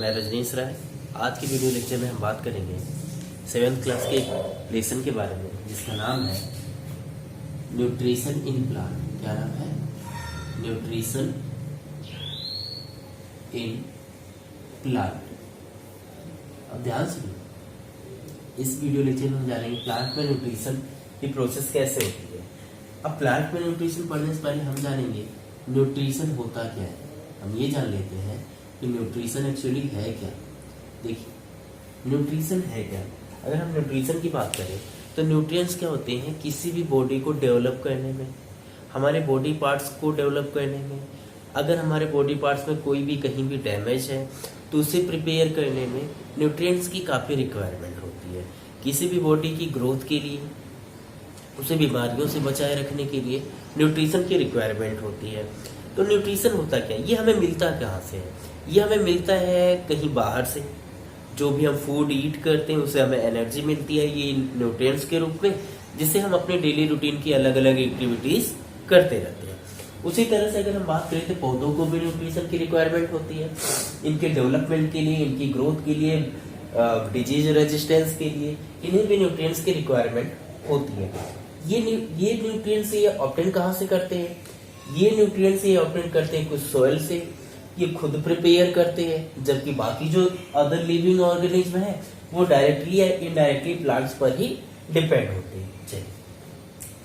मैं रजनीश राय। आज की वीडियो लेक्चर में हम बात करेंगे 7th क्लास के लेसन के बारे में, जिसका नाम है न्यूट्रिशन इन प्लांट। क्या नाम है? Nutrition in plant. अब ध्यान सुनिए, इस वीडियो लेक्चर में हम जानेंगे प्लांट में न्यूट्रिशन की प्रोसेस कैसे होती है। अब प्लांट में न्यूट्रिशन पढ़ने से पहले हम जानेंगे न्यूट्रिशन होता क्या है। हम ये जान लेते हैं कि न्यूट्रिशन एक्चुअली है क्या। देखिए, न्यूट्रिशन है क्या। अगर हम न्यूट्रिशन की बात करें तो न्यूट्रिएंट्स क्या होते हैं? किसी भी बॉडी को डेवलप करने में, हमारे बॉडी पार्ट्स को डेवलप करने में, अगर हमारे बॉडी पार्ट्स में कोई भी कहीं भी डैमेज है तो उसे प्रिपेयर करने में न्यूट्रिएंट्स की काफ़ी रिक्वायरमेंट होती है। किसी भी बॉडी की ग्रोथ के लिए, उसे बीमारियों से बचाए रखने के लिए न्यूट्रिशन की रिक्वायरमेंट होती है। तो न्यूट्रिशन होता क्या है? ये हमें मिलता कहाँ से है? ये हमें मिलता है कहीं बाहर से। जो भी हम फूड ईट करते हैं उससे हमें एनर्जी मिलती है ये न्यूट्रिएंट्स के रूप में, जिससे हम अपने डेली रूटीन की अलग अलग एक्टिविटीज करते रहते हैं। उसी तरह से अगर हम बात करें तो पौधों को भी न्यूट्रिशन की रिक्वायरमेंट होती है, इनके डेवलपमेंट के लिए, इनकी ग्रोथ के लिए, डिजीज रेजिस्टेंस के लिए, इन्हें भी न्यूट्रिएंट्स की रिक्वायरमेंट होती है। ये न्यूट्रिएंट्स ये ऑब्टेन कहाँ से करते हैं? ये न्यूट्रिएंट्स ये ऑब्टेन करते हैं कुछ सॉइल से, ये खुद प्रिपेयर करते हैं, जबकि बाकी जो अदर लिविंग ऑर्गेनिज्म है वो डायरेक्टली या इनडायरेक्टली प्लांट्स पर ही डिपेंड होते हैं। चलिए,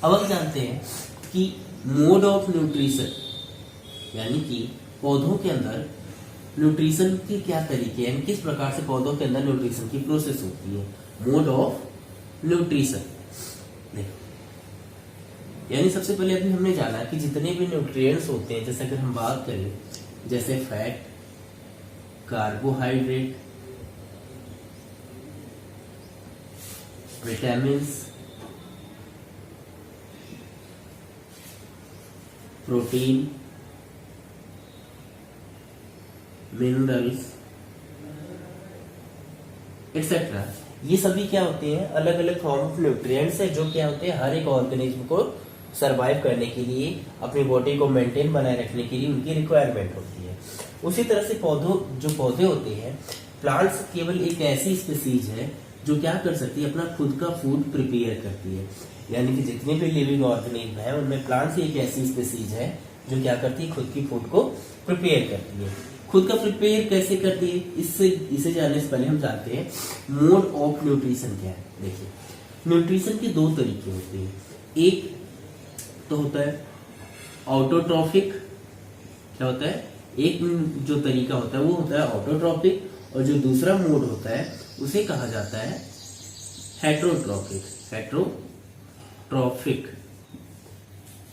अब हम जानते हैं कि मोड ऑफ न्यूट्रिशन, यानी कि पौधों के अंदर न्यूट्रिशन के क्या तरीके हैं, किस प्रकार से पौधों के अंदर न्यूट्रिशन की प्रोसेस होती है। मोड ऑफ न्यूट्रिशन देखो, यानी सबसे पहले अभी हमने जाना कि जितने भी न्यूट्रिएंट्स होते हैं, जैसे अगर हम बात करें जैसे fat, carbohydrate, vitamins, protein, minerals etcetera, ये सभी क्या होते हैं? अलग अलग फॉर्म ऑफ न्यूट्रिएंट्स है जो क्या होते हैं हर एक ऑर्गेनिज्म को सरवाइव करने के लिए, अपनी बॉडी को मेंटेन बनाए रखने के लिए उनकी रिक्वायरमेंट होती है। उसी तरह से जो पौधे होते हैं, प्लांट्स केवल एक ऐसी स्पीसीज है जो क्या कर सकती है? अपना खुद का फूड प्रिपेयर करती है। यानी कि जितने भी लिविंग ऑर्गेनिज्म है उनमें प्लांट्स एक ऐसी स्पीसीज है जो क्या करती है? खुद की फूड को प्रिपेयर करती है। खुद का प्रिपेयर कैसे करती है? इसे जानने से पहले हम जानते हैं मोड ऑफ न्यूट्रिशन क्या है। देखिए, न्यूट्रिशन के दो तरीके होते हैं। एक तो होता है ऑटोट्रॉफिक। क्या होता है? एक जो तरीका होता है वो होता है ऑटोट्रॉफिक, और जो दूसरा मोड होता है उसे कहा जाता है हेट्रोट्रॉफिक। हेट्रोट्रॉफिक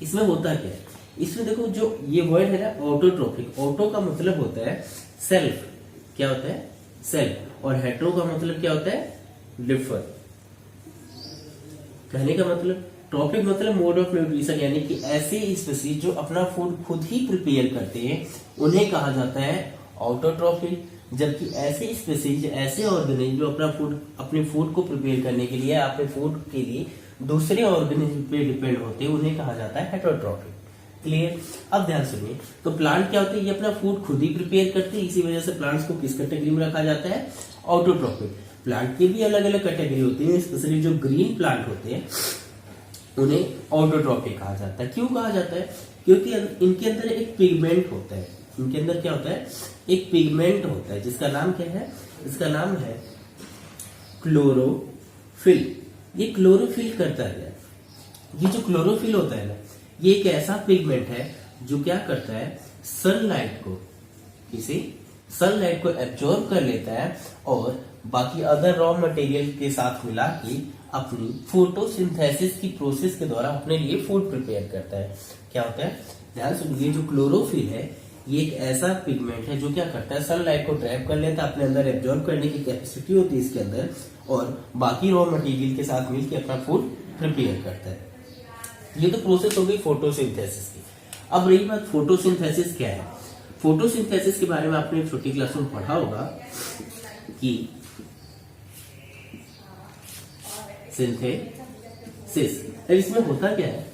इसमें होता क्या है? इसमें देखो, जो ये वर्ड है ना ऑटोट्रॉफिक, ऑटो का मतलब होता है सेल्फ। क्या होता है? सेल्फ। और हेट्रो का मतलब क्या होता है? डिफर। कहने का मतलब, ट्रॉफिक मतलब मोड ऑफ न्यूट्रिशन, यानी कि ऐसे स्पीसीज जो अपना फूड खुद ही प्रिपेयर करते हैं उन्हें कहा जाता है ऑटोट्रॉफिक। जबकि ऐसे स्पीसीज, ऐसे ऑर्गेनिज्म जो अपने फूड को प्रिपेयर करने के लिए, अपने फूड के लिए दूसरे ऑर्गेनिज्म पे डिपेंड होते हैं, उन्हें कहा जाता है हेट्रोट्रॉफिक। क्लियर? अब ध्यान सुनिए, तो प्लांट क्या होते हैं? ये अपना फूड खुद ही प्रिपेयर करते हैं, इसी वजह से प्लांट्स को किस कैटेगरी में रखा जाता है? ऑटोट्रॉफिक। प्लांट की भी अलग अलग कैटेगरी होती है, स्पेशली जो ग्रीन प्लांट होते हैं उन्हें ऑटोट्रॉफिक कहा जाता है। क्यों कहा जाता है? क्योंकि इनके अंदर एक पिगमेंट होता है। इनके अंदर क्या होता है? एक पिगमेंट होता है, जिसका नाम क्या है? इसका नाम है क्लोरोफिल। ये क्लोरोफिल करता है। ये जो क्लोरोफिल होता है ना, ये एक ऐसा पिगमेंट है जो क्या करता है? सनलाइट को एब्जॉर्ब कर लेता है और बाकी अदर रॉ मटेरियल के साथ मिला के अपनी फोटोसिंथेसिस की प्रोसेस के द्वारा अपने लिए फूड प्रिपेयर करता है। क्या होता है? ध्यान सुनिए, जो क्लोरोफिल है ये एक ऐसा पिगमेंट है जो क्या करता है? सनलाइट को ट्रैप कर लेता है, अपने अंदर एब्जॉर्ब करने की कैपेसिटी होती है इसके अंदर, और बाकी रॉ मटेरियल के साथ मिलकर अपना फूड प्रिपेयर करता है। ये तो प्रोसेस हो गई फोटोसिंथेसिस की। अब रही बात फोटोसिंथेसिस क्या है। फोटोसिंथेसिस के बारे में आपने छोटी क्लास में पढ़ा होगा कि सिंथेसिस, इसमें होता क्या है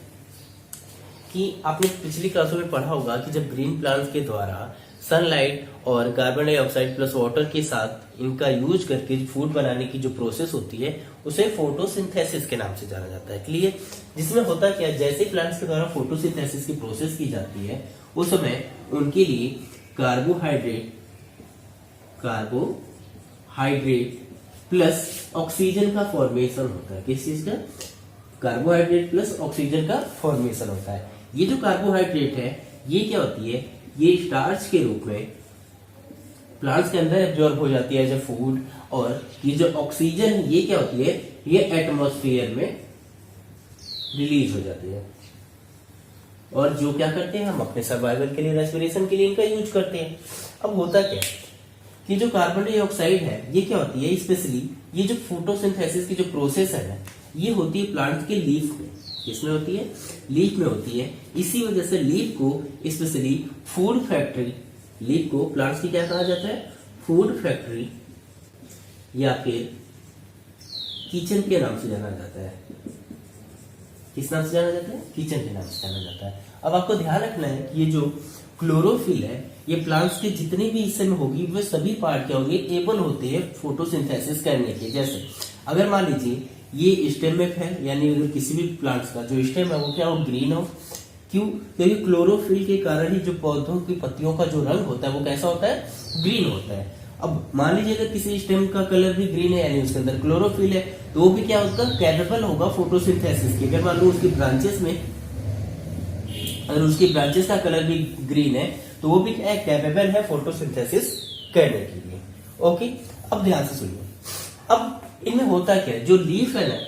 कि आपने पिछली क्लासों में पढ़ा होगा कि जब ग्रीन प्लांट्स के द्वारा सनलाइट और कार्बन डाइऑक्साइड प्लस वाटर के साथ इनका यूज करके फूड बनाने की जो प्रोसेस होती है उसे फोटोसिंथेसिस के नाम से जाना जाता है। क्लियर? जिसमें होता क्या है, जैसे प्लांट्स के द्वारा फोटोसिंथेसिस की प्रोसेस की जाती है उस समय उनके लिए कार्बोहाइड्रेट प्लस ऑक्सीजन का फॉर्मेशन होता है। किस चीज का? कार्बोहाइड्रेट प्लस ऑक्सीजन का फॉर्मेशन होता है। ये जो कार्बोहाइड्रेट है ये क्या होती है, ये स्टार्च के रूप में प्लांट्स के अंदर एब्जॉर्ब हो जाती है एज ए फूड, और ये जो ऑक्सीजन है ये क्या होती है, ये एटमॉस्फेयर में रिलीज हो जाती है, और जो क्या करते हैं हम अपने सर्वाइवल के लिए, रेस्पिरेशन के लिए इनका यूज करते हैं। अब होता क्या है कि जो कार्बन डाइऑक्साइड है ये क्या होती है, स्पेशली ये जो फोटोसिंथेसिस की जो प्रोसेस है ना, ये होती है प्लांट के लीफ में। किसमें होती है? लीफ में होती है। इसी वजह से लीफ को स्पेशली फूड फैक्ट्री, लीफ को प्लांट्स की क्या कहा जाता है? फूड फैक्ट्री या फिर किचन के नाम से जाना जाता है। किस नाम से जाना जाता है? किचन के नाम से जाना जाता है। अब आपको ध्यान रखना है कि ये जो क्लोरोफिल है ये प्लांट्स के जितने भी हिस्से में होगी वे सभी पार्ट क्या होंगे, एबल होते हैं फोटोसिंथेसिस करने के। जैसे अगर मान लीजिए ये स्टेम में है, यानी अगर किसी भी प्लांट्स का जो स्टेम है वो क्या हो, ग्रीन हो। क्यों? क्योंकि क्लोरोफिल के कारण ही जो पौधों की पत्तियों का जो रंग होता है वो कैसा होता है, ग्रीन होता है। अब मान लीजिए अगर किसी स्टेम का कलर भी ग्रीन है, यानी उसके अंदर क्लोरोफिल है, तो वो भी क्या होगा, कैपेबल होगा फोटोसिंथेसिस की। अगर मान लो उसकी ब्रांचेस में, अगर उसकी ब्रांचेस का कलर भी ग्रीन है तो वो भी क्या है, कैपेबल है फोटोसिंथेसिस करने के लिए। ओके, अब ध्यान से सुनिए। अब इनमें होता क्या है, जो लीफ है ना,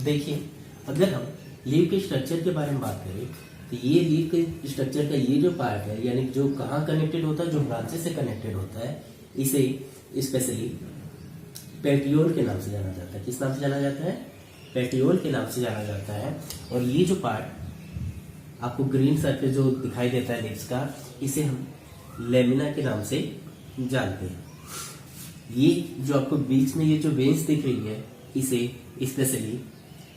देखिए अगर हम लीफ के स्ट्रक्चर के बारे में बात करें तो ये लीफ के स्ट्रक्चर का ये जो पार्ट है, यानी जो कहाँ कनेक्टेड होता है, जो ब्रांचेस से कनेक्टेड होता है, इसे स्पेशली पेटियोल के नाम से जाना जाता है। किस नाम से जाना जाता है? पेटियोल के नाम से जाना जाता है। और ये जो पार्ट आपको ग्रीन सरफेस जो दिखाई देता है लीव्स का, इसे हम लेमिना के नाम से जानते हैं। ये जो आपको बीच में ये जो वेन्स दिख रही है इसे स्पेशली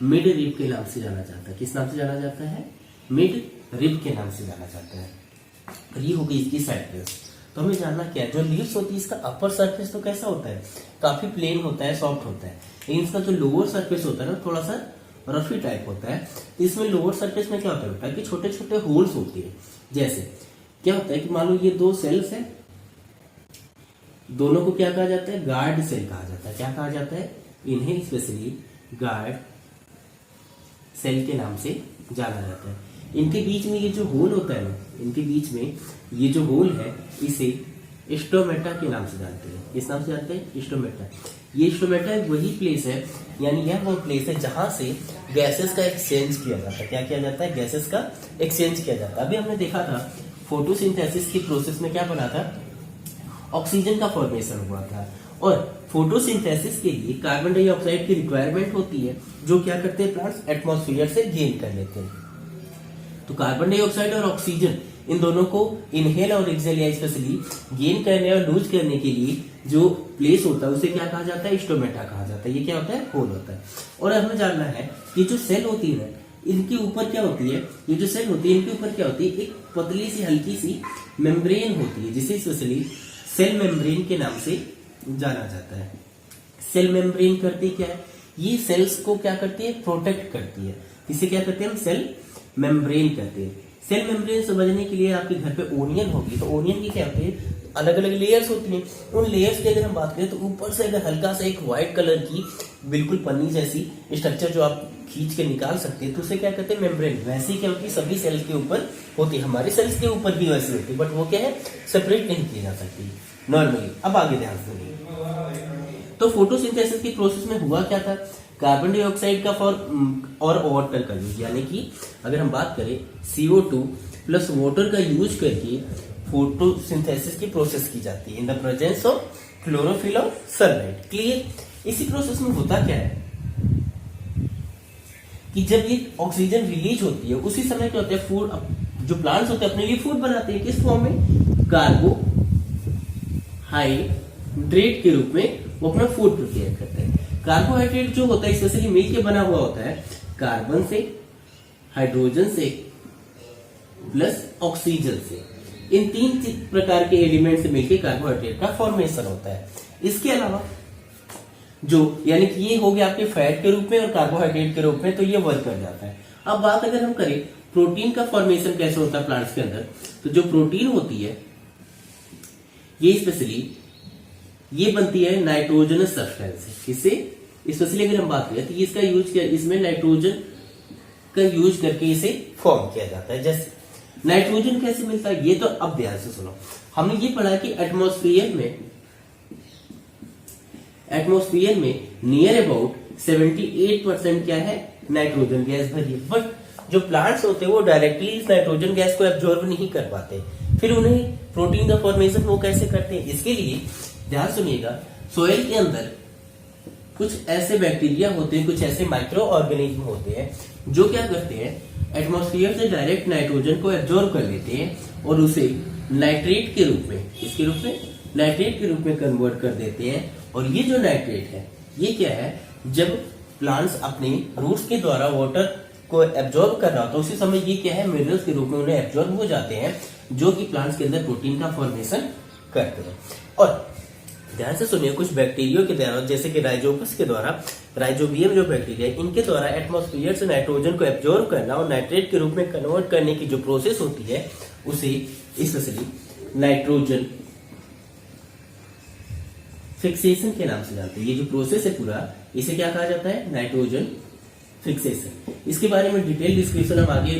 मिड रिब के नाम से जाना जाता है। किस नाम से जाना जाता है? मिड रिब के नाम से जाना जाता है। और ये होगी इसकी सरफेस। तो हमें जानना क्या है, जो लीव्स होती है इसका अपर सरफेस तो कैसा होता है, काफी प्लेन होता है, सॉफ्ट होता है, लेकिन इसका जो लोअर सरफेस होता है ना, थोड़ा सा रफी टाइप होता है। इसमें लोअर सरफेस में क्या होता है कि छोटे छोटे होल्स होते हैं। जैसे क्या होता है कि मान लो ये दो सेल्स है, दोनों को क्या कहा जाता है, गार्ड सेल कहा जाता है। क्या कहा जाता है? इन्हें स्पेशली गार्ड सेल के नाम से जाना जाता है। इनके बीच में ये जो होल होता है ना, इनके बीच में ये जो होल है इसे स्टोमेटा के नाम से जानते हैं। इस नाम से जानते हैं स्टोमेटा। ये स्टोमेटा वही प्लेस है, यानी यह वो प्लेस है जहां से गैसेस का एक्सचेंज किया जाता है। क्या किया जाता है? गैसेस का एक्सचेंज किया जाता है। अभी हमने देखा था फोटोसिंथेसिस की प्रोसेस में क्या बना था, ऑक्सीजन का फॉर्मेशन हुआ था। और फोटोसिंथेसिस के लिए कार्बन डाइऑक्साइड की रिक्वायरमेंट होती है, जो क्या करते हैं प्लांट्स, एटमॉस्फेयर से गेन कर लेते हैं। तो कार्बन डाइऑक्साइड और ऑक्सीजन इन दोनों को इनहेल और एक्सहेल या स्पेशली गेन करने और लूज करने के लिए जो प्लेस होता है उसे क्या कहा जाता है, स्टोमेटा कहा जाता है। ये क्या होता है, होल होता है। और हमें जानना है कि जो सेल होती है इनके ऊपर क्या होती है, ये जो सेल होती है इनके ऊपर क्या होती है, एक पतली सी हल्की सी मेम्ब्रेन होती है, जिसे स्पेशली सेल मेम्ब्रेन के नाम से जाना जाता है। सेल मेम्ब्रेन करती क्या है, ये सेल्स को क्या करती है, प्रोटेक्ट करती है। इसे क्या करते हैं हम, सेल मेम्ब्रेन कहते हैं। सेल मेम्ब्रेन समझने के लिए आपके घर पे ओनियन होगी, तो ओनियन की क्या होती है, अलग अलग लेयर्स होती हैं। उन लेयर्स की अगर हम बात करें तो ऊपर से अगर हल्का सा एक व्हाइट कलर की बिल्कुल पन्नी जैसी स्ट्रक्चर जो आप खींच के निकाल सकते हैं, तो उसे क्या कहते हैं, मेम्ब्रेन। वैसी क्या होती है, सभी सेल्स के ऊपर होती है, हमारे सेल्स के ऊपर भी वैसी होती है, बट वो क्या है, सेपरेट नहीं की जा सकती नॉर्मली। अब आगे ध्यान सुनिए। तो फोटोसिंथेसिस की प्रोसेस में हुआ क्या था, कार्बन डाइऑक्साइड का और वाटर का यूज, यानी कि अगर हम बात करें CO2 प्लस वाटर का यूज करके फोटोसिंथेसिस की प्रोसेस की जाती है in the presence of chlorophyll और सनलाइट। क्लियर? इसी प्रोसेस में होता क्या है कि जब ये ऑक्सीजन रिलीज होती है उसी समय क्या होता है, फूड, जो प्लांट्स होते हैं अपने लिए फूड बनाते हैं। किस फॉर्म में, कार्बोहाइड्रेट के रूप में वो अपना फूड प्रिपेयर करते हैं। कार्बोहाइड्रेट जो होता है स्पेशली मिल के बना हुआ होता है कार्बन से, हाइड्रोजन से प्लस ऑक्सीजन से। इन 3 प्रकार के एलिमेंट से मिलकर कार्बोहाइड्रेट का फॉर्मेशन होता है। इसके अलावा जो यानी कि ये हो गया आपके फैट के रूप में और कार्बोहाइड्रेट के रूप में, तो ये वर्क कर जाता है। अब बात अगर हम करें प्रोटीन का फॉर्मेशन कैसे होता है प्लांट्स के अंदर, तो जो प्रोटीन होती है ये स्पेशली ये बनती है नाइट्रोजनस सब्सटेंस से। इससे स्पेशली अगर हम बात करें तो इसका यूज किया, इसमें नाइट्रोजन का यूज करके इसे फॉर्म किया जाता है। जैसे नाइट्रोजन कैसे मिलता है ये तो अब ध्यान से सुनो। हमने ये पढ़ा कि एटमॉस्फेयर में नियर अबाउट 78% क्या है, नाइट्रोजन गैस भरी है। बट जो प्लांट्स होते हैं वो डायरेक्टली इस नाइट्रोजन गैस को एब्जॉर्ब नहीं कर पाते, फिर उन्हें प्रोटीन का फॉर्मेशन वो कैसे करते हैं। इसके लिए ध्यान सुनिएगा, सोइल के अंदर कुछ ऐसे बैक्टीरिया होते हैं, कुछ ऐसे माइक्रो ऑर्गेनिज्म होते हैं जो क्या करते हैं, एटमॉस्फेयर से डायरेक्ट नाइट्रोजन को एब्जॉर्ब कर लेते हैं और उसे नाइट्रेट के रूप में, इसके रूप में नाइट्रेट के रूप में कन्वर्ट कर देते हैं। और ये जो नाइट्रेट है ये क्या है, जब प्लांट्स अपने रूट्स के द्वारा वाटर को एब्जॉर्ब कर रहा होता है उसी समय ये क्या है, मिनरल्स के रूप में उन्हें एब्जॉर्ब हो जाते हैं, जो कि प्लांट्स के अंदर प्रोटीन का फॉर्मेशन करते हैं। और ध्यान से सुनिए, कुछ बैक्टीरिया के द्वारा, जैसे कि राइजोपस के द्वारा, राइजोबियम जो बैक्टीरिया है इनके द्वारा एटमॉस्फेयर से नाइट्रोजन को एब्जॉर्ब करना और नाइट्रेट के रूप में कन्वर्ट करने की जो प्रोसेस होती है उसे स्पेशली नाइट्रोजन फिक्सेशन के नाम से जानते हैं। ये जो प्रोसेस है पूरा, इसे क्या कहा जाता है, नाइट्रोजन फिक्सेशन। इसके बारे में डिटेल डिस्क्रिप्शन हम आगे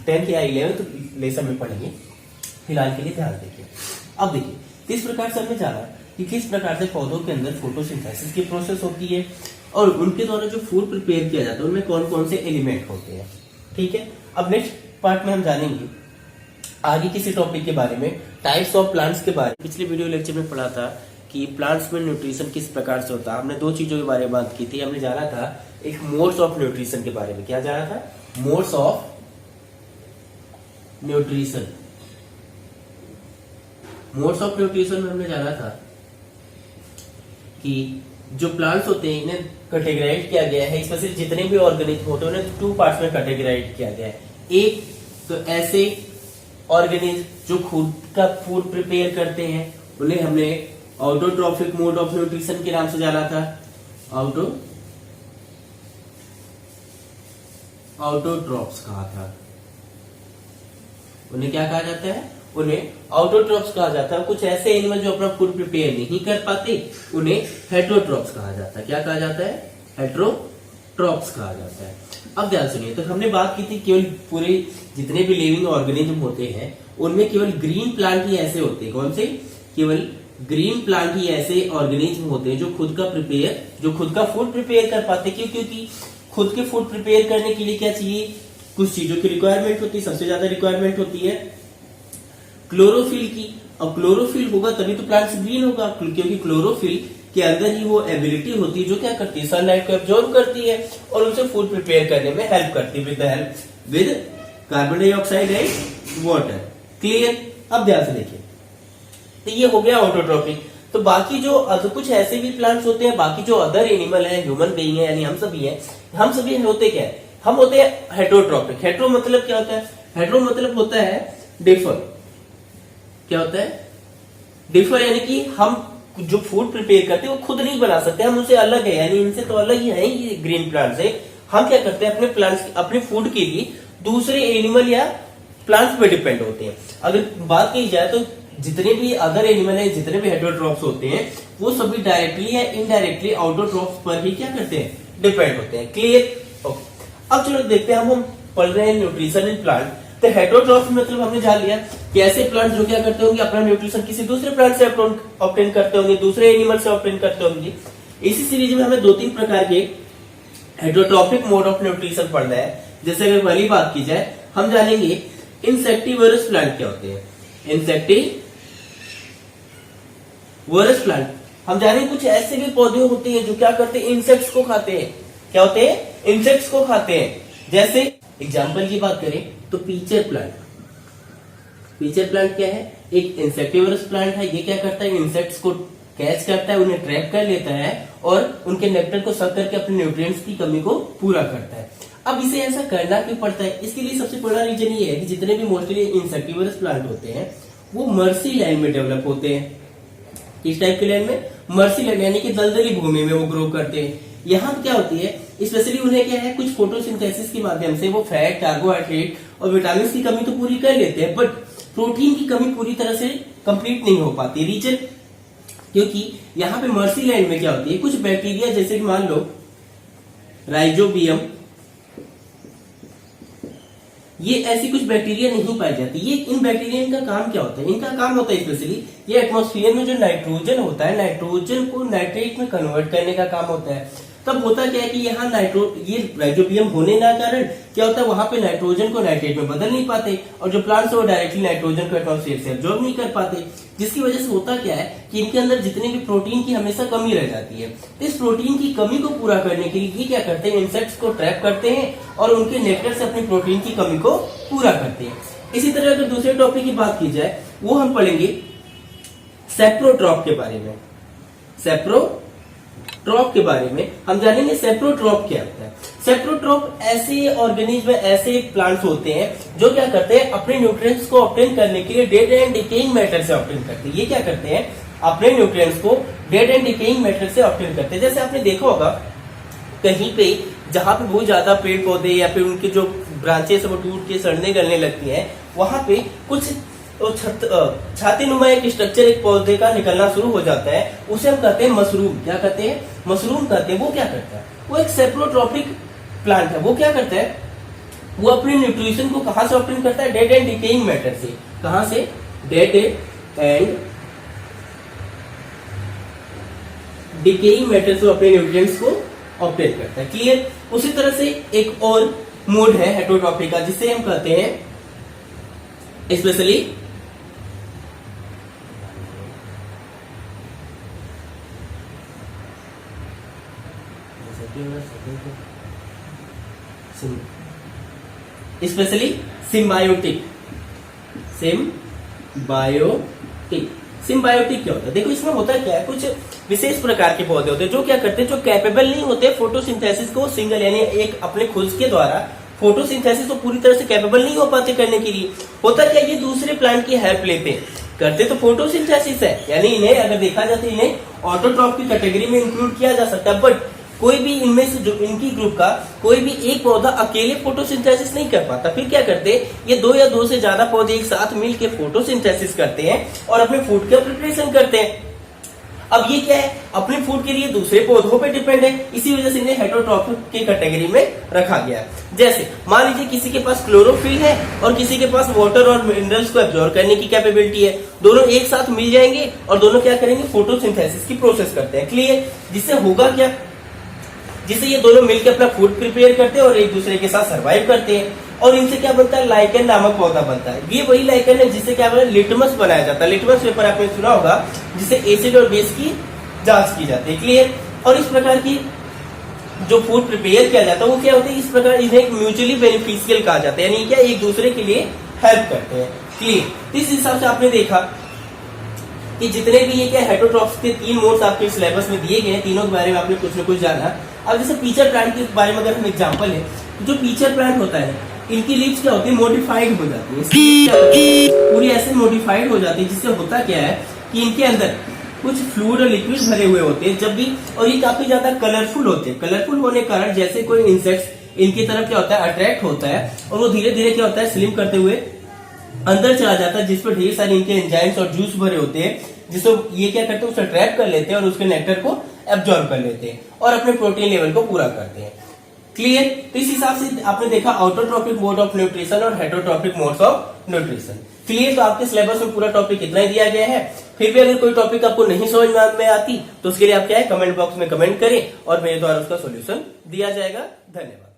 10th या 11th लेसन में पढ़ेंगे, फिलहाल के लिए ध्यान देखिए। अब देखिए, इस प्रकार से हमने जाना कि किस प्रकार से पौधों के अंदर फोटोसिंथेसिस की प्रोसेस होती है और उनके द्वारा जो फूड प्रिपेयर किया जाता है उनमें कौन कौन से एलिमेंट होते हैं। ठीक है, अब नेक्स्ट पार्ट में हम जानेंगे आगे किसी टॉपिक के बारे में, टाइप्स ऑफ प्लांट्स के बारे में। पिछले वीडियो लेक्चर में पढ़ा था कि प्लांट्स में न्यूट्रिशन किस प्रकार से होता है। हमने 2 चीजों के बारे में बात की थी। हमने जाना था एक मोड्स ऑफ न्यूट्रिशन के बारे में। क्या जाना था, modes of nutrition. Modes of nutrition में हमने जाना था कि जो प्लांट्स होते हैं इन्हें कैटेगराइज किया गया है, स्पेशली जितने भी ऑर्गेनिज्म होते हैं उन्हें 2 पार्ट्स में कैटेगराइज किया गया है। एक तो ऐसे ऑर्गेनिज्म जो खुद का फूड प्रिपेयर करते हैं उन्हें हमने ऑटोट्रॉफिक मोड ऑफ न्यूट्रिशन के नाम से जाना था। ऑटोट्रॉप्स कहा था, उन्हें क्या कहा जाता है, उन्हें ऑटोट्रॉप्स कहा जाता है। कुछ ऐसे एनिमल जो अपना फूड प्रिपेयर नहीं कर पाते उन्हें हेटरोट्रॉप्स कहा जाता है। क्या कहा जाता है, हेटरोट्रॉप्स कहा जाता है। अब ध्यान सुनिए, तो हमने बात की थी केवल पूरे जितने भी लिविंग ऑर्गेनिज्म होते हैं उनमें केवल ग्रीन प्लांट ही ऐसे होते हैं। कौन से, केवल ग्रीन प्लांट ही ऐसे ऑर्गेनिज्म होते हैं जो खुद का फूड प्रिपेयर कर पाते। क्यों, क्योंकि खुद के फूड प्रिपेयर करने के लिए क्या चाहिए, कुछ चीजों की रिक्वायरमेंट होती है। सबसे ज्यादा रिक्वायरमेंट होती है क्लोरोफिल की। अब क्लोरोफिल होगा तभी तो प्लांट्स ग्रीन होगा, क्योंकि क्लोरोफिल के अंदर ही वो एबिलिटी होती है जो क्या करती है, सनलाइट को एब्जॉर्ब करती है और उसे फूड प्रिपेयर करने में हेल्प करती है with carbon dioxide and water. Clear. अब ध्यान से देखिए, तो ये हो गया ऑटोट्रॉपिक। तो बाकी जो कुछ ऐसे भी प्लांट्स होते हैं, बाकी जो अदर एनिमल है, ह्यूमन बीइंग है, यानी हम सभी होते क्या है, हम होते हैं हेटरोट्रॉपिक। हेट्रो मतलब क्या होता है, हेट्रो मतलब होता है डिफर। क्या होता है, डिफर, यानी कि हम जो फूड प्रिपेयर करते हैं वो खुद नहीं बना सकते, हम उनसे अलग है, यानी इनसे तो अलग ही है ये ग्रीन प्लांट से। हम क्या करते हैं, अपने प्लांट्स, अपने फूड के लिए दूसरे एनिमल या प्लांट्स पे डिपेंड होते हैं। अगर बात की जाए तो जितने भी अदर एनिमल है, जितने भी हेटरोट्रॉप्स होते हैं वो सभी डायरेक्टली या इनडायरेक्टली ऑटोट्रॉप्स पर ही क्या करते हैं, डिपेंड होते हैं। क्लियर। ओके, अब चलो देखते हैं, हम पढ़ रहे हैं न्यूट्रिशन इन प्लांट। तो हेटरोट्रॉप्स मतलब हमने जान लिया कि ऐसे प्लांट जो क्या करते होंगे, अपना न्यूट्रिशन किसी दूसरे प्लांट से ऑब्टेन करते होंगे, दूसरे एनिमल से ऑब्टेन करते होंगे। इसी सीरीज में हमें 2-3 प्रकार के हेटरोट्रॉपिक मोड ऑफ न्यूट्रिशन पढ़ना है। जैसे अगर पहली बात की जाए, हम जानेंगे इंसेक्टिवरस प्लांट क्या होते हैं। इंसेक्टिवरस प्लांट हम जानेंगे कुछ ऐसे भी पौधे होते हैं जो क्या करते हैं, इंसेक्ट्स को खाते हैं। क्या होते हैं, इंसेक्ट्स को खाते हैं। जैसे एग्जाम्पल की बात करें तो पीचर प्लांट। पीचर प्लांट क्या है, एक इंसेक्टिवरस प्लांट है। ये क्या करता है, इंसेक्ट्स को कैच करता है, उन्हें ट्रैप कर लेता है और उनके नेक्टर को सक करके अपने न्यूट्रिएंट्स की कमी को पूरा करता है। अब इसे ऐसा करना क्यों पड़ता है? इसके लिए सबसे बड़ा रीजन ये है कि जितने भी मोस्टली इंसेक्टिवरस प्लांट होते हैं वो मर्सी लैंड में डेवलप होते हैं। किस टाइप के लैंड में? मर्सी लैंड, यानी कि दलदली भूमि में वो ग्रो करते हैं। यहाँ क्या होती है, स्पेशली उन्हें क्या है, कुछ फोटोसिंथेसिस के माध्यम से वो फैट, कार्बोहाइड्रेट और विटामिन की कमी तो पूरी कर लेते हैं, बट प्रोटीन की कमी पूरी तरह से कंप्लीट नहीं हो पाती। रीजन क्योंकि यहाँ पे मर्सी लैंड में क्या होती है, कुछ बैक्टीरिया जैसे कि मान लो राइजोबियम, ये ऐसी कुछ बैक्टीरिया नहीं पाई जाती। ये इन बैक्टीरिया का काम क्या होता है? इनका काम होता है स्पेशली ये एटमॉस्फेयर में जो नाइट्रोजन होता है, नाइट्रोजन को नाइट्रेट में कन्वर्ट करने का काम होता है। तब होता क्या है कि यहाँ ये राइजोबियम होने ना कारण क्या होता है, वहां पे नाइट्रोजन को नाइट्रेट में बदल नहीं पाते और जो प्लांट्स है वो डायरेक्टली नाइट्रोजन को एटमॉस्फेयर से एब्जॉर्ब नहीं कर पाते, जिसकी वजह से होता क्या है कि इनके अंदर जितने भी प्रोटीन की हमेशा कमी रह जाती है। तो इस प्रोटीन की कमी को पूरा करने के लिए ये क्या करते हैं, इंसेक्ट्स को ट्रैप करते हैं और उनके नेक्टर से अपनी प्रोटीन की कमी को पूरा करते हैं। इसी तरह अगर दूसरे टॉपिक की बात की जाए वो हम पढ़ेंगे सेप्रोट्रॉप के बारे में। सेप्रोट्रॉप के बारे में हम जानेंगे सेप्रोट्रॉप क्या होता है। सेप्रोट्रॉप ऐसे ऑर्गेनिज्म, ऐसे प्लांट्स होते हैं जो क्या करते हैं, अपने न्यूट्रिएंट्स को ऑब्टेन करने के लिए डेड एंड डिकेइंग मैटर से ऑब्टेन करते हैं। ये क्या करते हैं, अपने न्यूट्रिएंट्स को डेड एंड डिकेइंग मैटर से ऑब्टेन करते हैं। जैसे आपने देखा होगा कहीं पे जहां पे बहुत ज्यादा पेड़ पौधे या फिर उनके जो ब्रांचेस वो टूट के सड़ने गलने लगती हैं, वहां पे कुछ छाती नुमा एक स्ट्रक्चर एक पौधे का निकलना शुरू हो जाता है, उसे हम कहते हैं मशरूम। क्या कहते हैं? मशरूम कहते हैं। वो क्या करता है, वो एक सेप्रोट्रॉपिक प्लांट है। वो क्या करता है, वो अपने न्यूट्रिशन को कहां से ऑब्टेन करता है, डेड एंड डिकेइंग मैटर से। कहां से? डेड एंड डिकेइंग मैटर से अपने न्यूट्रिएंट्स को ऑब्टेन करता है। क्लियर? उसी तरह से एक और मोड है हेटरोट्रॉपी का, जिसे हम कहते हैं स्पेशली सिम्बायोटिक। सिम्बायोटिक क्या होता है? देखो इसमें होता क्या है, कुछ विशेष प्रकार के पौधे होते हैं जो क्या करते हैं, जो कैपेबल नहीं होते फोटोसिंथेसिस को सिंगल यानी एक अपने खुद के द्वारा फोटोसिंथेसिस को पूरी तरह से कैपेबल नहीं हो पाते करने के लिए। होता क्या, ये दूसरे प्लांट की हेल्प लेते हैं। करते तो फोटोसिंथेसिस है, यानी इन्हें अगर देखा जाए तो इन्हें ऑटोट्रॉप की कैटेगरी में इंक्लूड किया जा सकता है, बट कोई भी इनमें से जो इनकी ग्रुप का कोई भी एक पौधा अकेले फोटोसिंथेसिस नहीं कर पाता। फिर क्या करते हैं, ये दो या दो से ज्यादा पौधे एक साथ मिलकर फोटोसिंथेसिस करते हैं और अपने फूड का प्रिपरेशन करते हैं। अब ये क्या है, अपने फूड के लिए दूसरे पौधों पे डिपेंड है, इसी वजह से इन्हें हेटरोट्रॉपिक की कैटेगरी में रखा गया है। जैसे मान लीजिए किसी के पास क्लोरोफिल है और किसी के पास वाटर और मिनरल्स को एब्जॉर्ब करने की कैपेबिलिटी है, दोनों एक साथ मिल जाएंगे और दोनों क्या करेंगे, फोटोसिंथेसिस की प्रोसेस करते हैं। क्लियर? जिससे होगा क्या, जिससे ये दोनों मिलकर अपना फूड प्रिपेयर करते हैं और एक दूसरे के साथ सर्वाइव करते हैं और इनसे क्या बनता है, लाइकेन नामक पौधा बनता है। ये वही लाइकेन है जिससे क्या बनता है, लिटमस बनाया जाता है। लिटमस पेपर आपने सुना होगा, जिससे एसिड और बेस की जांच की जाती है। क्लियर? और इस प्रकार की जो फूड प्रिपेयर किया जाता है वो क्या होता है, इस प्रकार इन्हें म्यूचुअली बेनिफिशियल कहा जाता है, यानी क्या एक दूसरे के लिए हेल्प करते हैं। क्लियर? इस हिसाब से आपने देखा कि जितने भी ये क्या हेटरोट्रॉप्स के 3 मोड्स आपके सिलेबस में दिए गए हैं, तीनों के बारे में आपने कुछ न कुछ जाना। अब जैसे पीचर प्लांट के बारे में अगर हम एग्जांपल है, जो पीचर प्लांट होता है इनकी लीव्स क्या होती है, मॉडिफाइड हो जाती है, पूरी ऐसे मॉडिफाइड हो जाती है, जिससे होता क्या है कि इनके अंदर कुछ फ्लूइड और लिक्विड भरे हुए होते हैं जब भी, और ये काफी ज्यादा कलरफुल होते हैं। कलरफुल होने के कारण जैसे कोई इंसेक्ट इनकी तरफ क्या होता है, अट्रैक्ट होता है और वो धीरे धीरे क्या होता है, स्लिम करते हुए अंदर चला जाता है, जिस पर ढेर सारे इनके एंजाइम्स और जूस भरे होते हैं, जिससे ये क्या करते हैं, उसे ट्रैप कर लेते हैं और उसके नेक्टर को एब्जॉर्ब कर लेते हैं और अपने प्रोटीन लेवल को पूरा करते हैं। क्लियर? तो इस हिसाब से आपने देखा ऑटोट्रॉपिक मोड ऑफ न्यूट्रिशन और heterotrophic modes of nutrition. Clear? तो आपके सिलेबस में पूरा टॉपिक इतना ही दिया गया है। फिर भी अगर कोई टॉपिक आपको नहीं समझ में आती तो उसके लिए आप क्या है, कमेंट बॉक्स में कमेंट करें और मेरे द्वारा उसका सोल्यूशन दिया जाएगा। धन्यवाद।